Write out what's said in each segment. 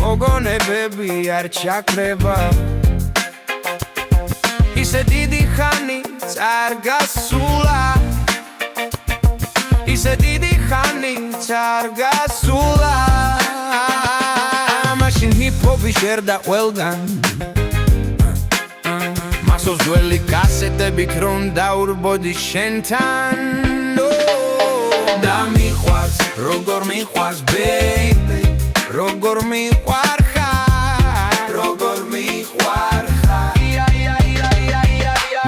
მოგონებები არ ჩაქრება ისე დიდი ხანი არ გასულა ისე დიდი ხანი არ გასულა მაშინ ჰიპ-ჰოპი შერდა ყველგან მასოს ძველი კასეტები ქრონ დაურბოდი შენთან და მიყვარს როგორ მიყვარს baby როგორ მიყვარხარ როგორ მიყვარხარ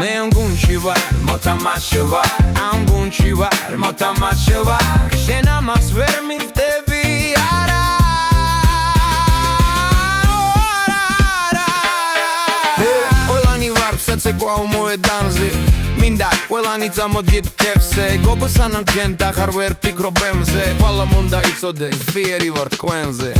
მე ამ გუნდში ვარ მოთამაშე ვარ ამ გუნდში ვარ მოთამაშე ვარ შენ ამას ვერ მივხვდები არა ყველანი ვარ საცეკვაო მოედანზე მინდა ყველანი წამოდიეთ კეფზე გოგოსანან თქვენ დახარ ვერ ფიქრობ ემზე ყველა მუნდა იცოდე ფიერი ვარ თქვენზე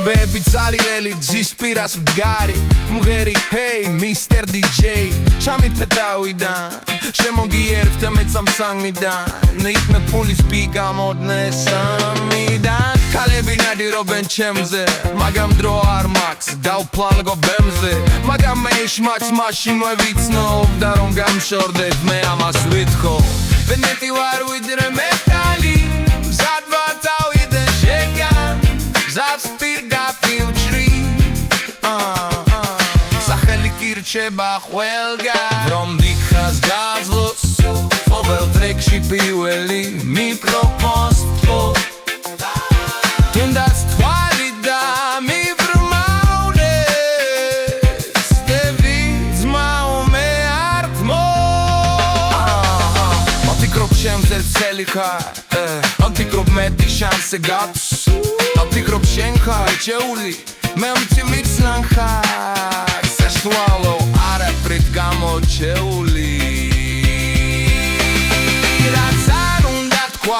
Baby, წალილელი ძის პირას მდგარი მღერი hey Mr. DJ ჩამით ფეტავიდან შემოგიერთა მეც ამ საგნიდან ნიქმე ფულის პიკა მოდნეს სამიდან ქალები ნადირობენ ჩემზე მაგამ დრო არ მაქვს დავფლანგო ბემზე მაგამ მე შმაკს მაშინვე ვიცნობ და რომ გამშორდეთ მე ამას ვითხოვ ვენეტი ვარ ვიდრე მეტალი მზად ვარ დავიდე შეგან მზადს რჩება ყველგან რომ დიხას გაძლოს ყოველ ტრეკში პირველი მიკროფონს თო თუნდაც თვალი და მიბრმავდეს დევი ძმაო მე არ თმო მაფიქრობ შემზე წელი ხარ მაფიქრობ მეტი შანსი გაქვს მაფიქრობ შენ ხარ ჩეული მე მწილიც ნახარ Swallow არაფრით გამოჩეული რაც არ უნდა თქვა